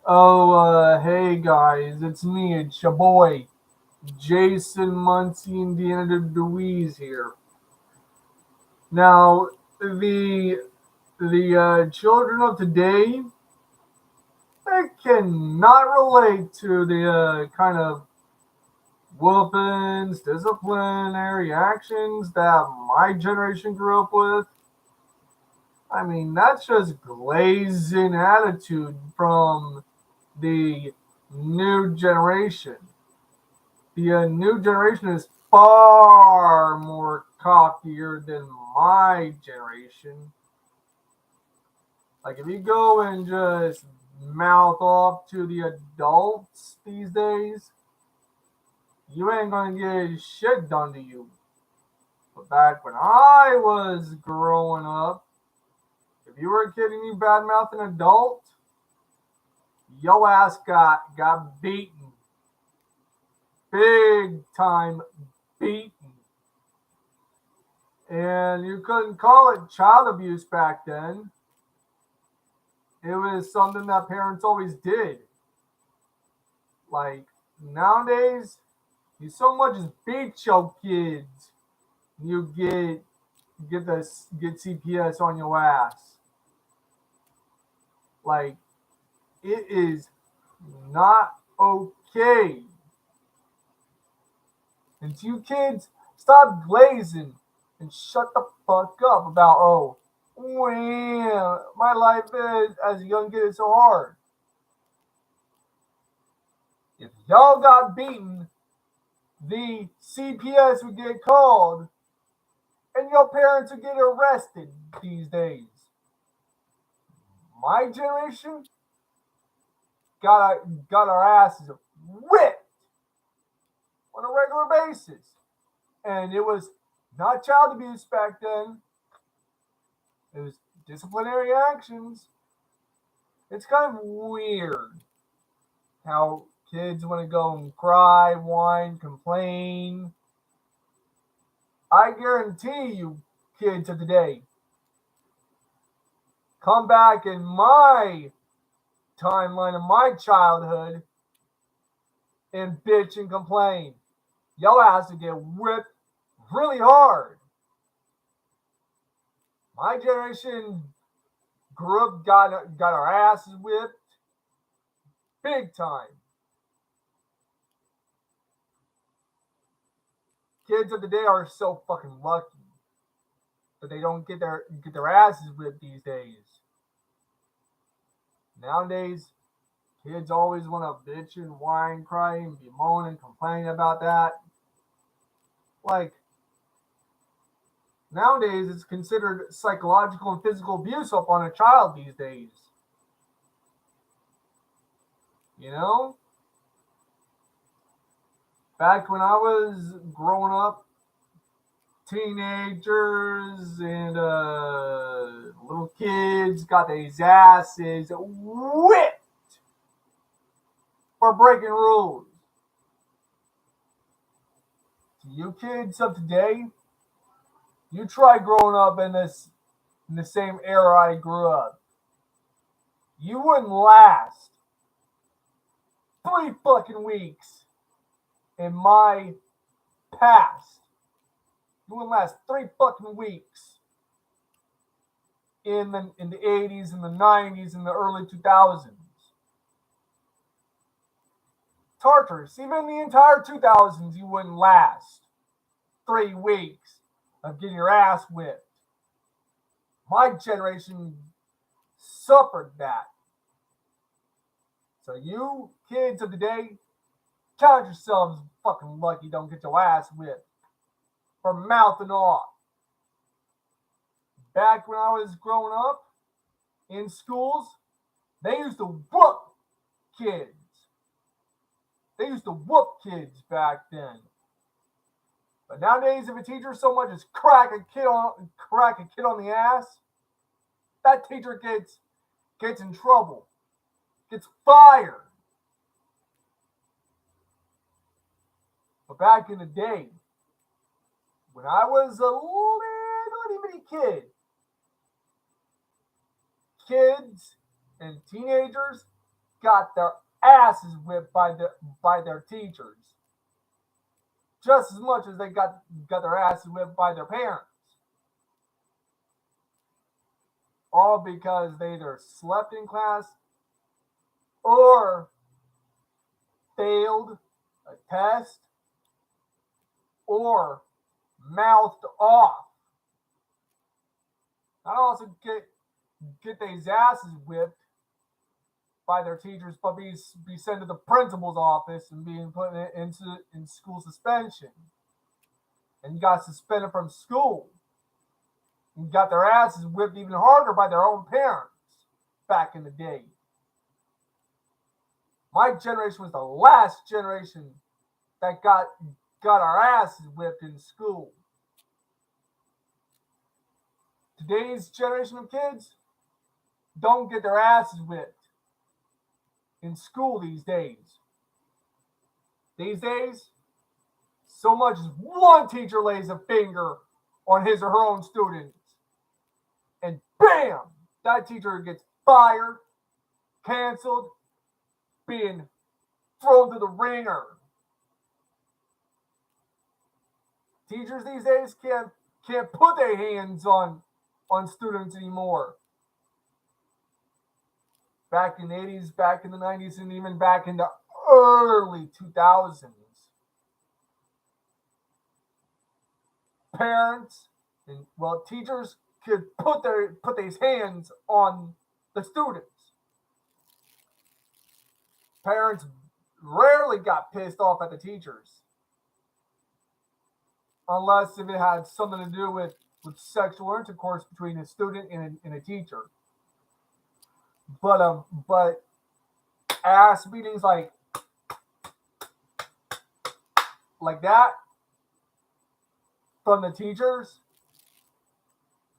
Hey guys, it's me, it's your boy, Jason Muncie, Indiana DeWeese here. Now, the children of today, they cannot relate to the kind of whoopings, disciplinary actions that my generation grew up with. I mean, that's just glazing attitude from the new generation. The new generation is far more cockier than my generation. Like, if you go and just mouth off to the adults these days, you ain't gonna get shit done to you. But back when I was growing up, if you were a kid and you badmouth an adult, yo ass got beaten. Big time beaten. And you couldn't call it child abuse back then. It was something that parents always did. Like nowadays, you so much as beat your kids, you get CPS on your ass. Like it is not okay. And you kids, stop glazing and shut the fuck up about my life is as a young kid is so hard. If y'all got beaten, the CPS would get called and your parents would get arrested these days. My generation got our asses whipped on a regular basis. And it was not child abuse back then. It was disciplinary actions. It's kind of weird how kids want to go and cry, whine, complain. I guarantee you, kids of today, come back in my timeline of my childhood and bitch and complain. Y'all has to get whipped really hard. My generation grew up, got our asses whipped big time. Kids of the day are so fucking lucky that they don't get their asses whipped these days. Nowadays, kids always want to bitch and whine, cry, and be moaning and complaining about that. Like, nowadays, it's considered psychological and physical abuse upon a child these days. You know? Back when I was growing up, teenagers and little kids got these asses whipped for breaking rules. To you kids of today, you try growing up in the same era I grew up. You wouldn't last 3 fucking weeks in my past. You wouldn't last 3 fucking weeks in the 80s and the 90s and the early 2000s. Tartarus, even the entire 2000s, you wouldn't last 3 weeks of getting your ass whipped. My generation suffered that. So you kids of the day, count yourselves fucking lucky don't get your ass whipped for mouthing off. Back when I was growing up in schools, they used to whoop kids. They used to whoop kids back then. But nowadays, if a teacher so much as crack a kid on the ass, that teacher gets in trouble, gets fired. But back in the day, when I was a little bitty kid, kids and teenagers got their asses whipped by their teachers, just as much as they got their asses whipped by their parents. All because they either slept in class or failed a test or mouthed off. Not also get these asses whipped by their teachers, but be sent to the principal's office and being put in school suspension. And you got suspended from school. And got their asses whipped even harder by their own parents back in the day. My generation was the last generation that got our asses whipped in school. Today's generation of kids don't get their asses whipped in school these days. These days, so much as one teacher lays a finger on his or her own students, and bam, that teacher gets fired, canceled, being thrown to the ringer. Teachers these days can't put their hands on students anymore. Back in the 80s, back in the 90s, and even back in the early 2000s. Parents and teachers could put these hands on the students. Parents rarely got pissed off at the teachers, unless if it had something to do with sexual intercourse between a student and a teacher. But ass beatings like that from the teachers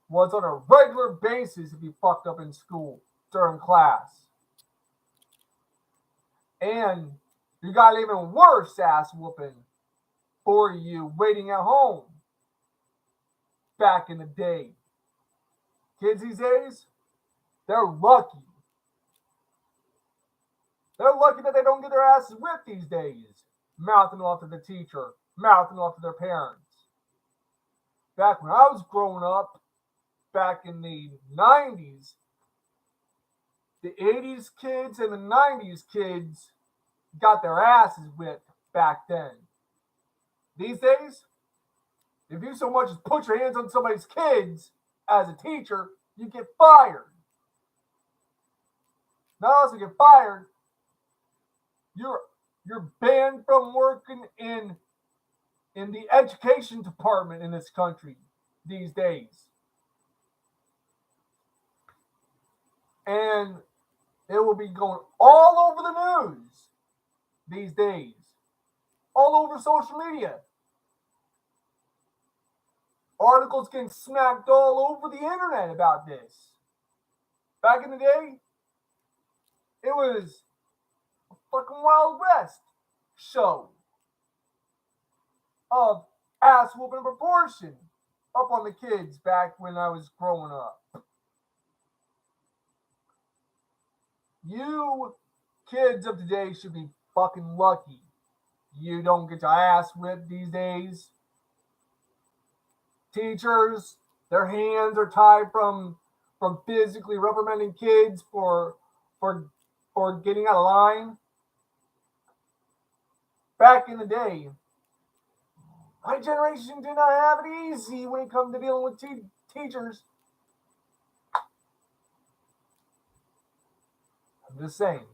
was on a regular basis if you fucked up in school during class. And you got an even worse ass whooping for you waiting at home back in the day. Kids these days, they're lucky. They're lucky that they don't get their asses whipped these days, mouthing off to the teacher, mouthing off to their parents. Back when I was growing up, back in the 90s, the 80s kids and the 90s kids got their asses whipped back then. These days, if you so much as put your hands on somebody's kids as a teacher, you get fired. Not also get fired, you're banned from working in the education department in this country these days. And it will be going all over the news these days, all over social media. Articles getting smacked all over the internet about this. Back in the day, it was a fucking Wild West show of ass whooping proportion up on the kids back when I was growing up. You kids of today should be fucking lucky you don't get your ass whipped these days. Teachers, their hands are tied from physically reprimanding kids for getting out of line. Back in the day, my generation did not have it easy when it comes to dealing with teachers. I'm just saying.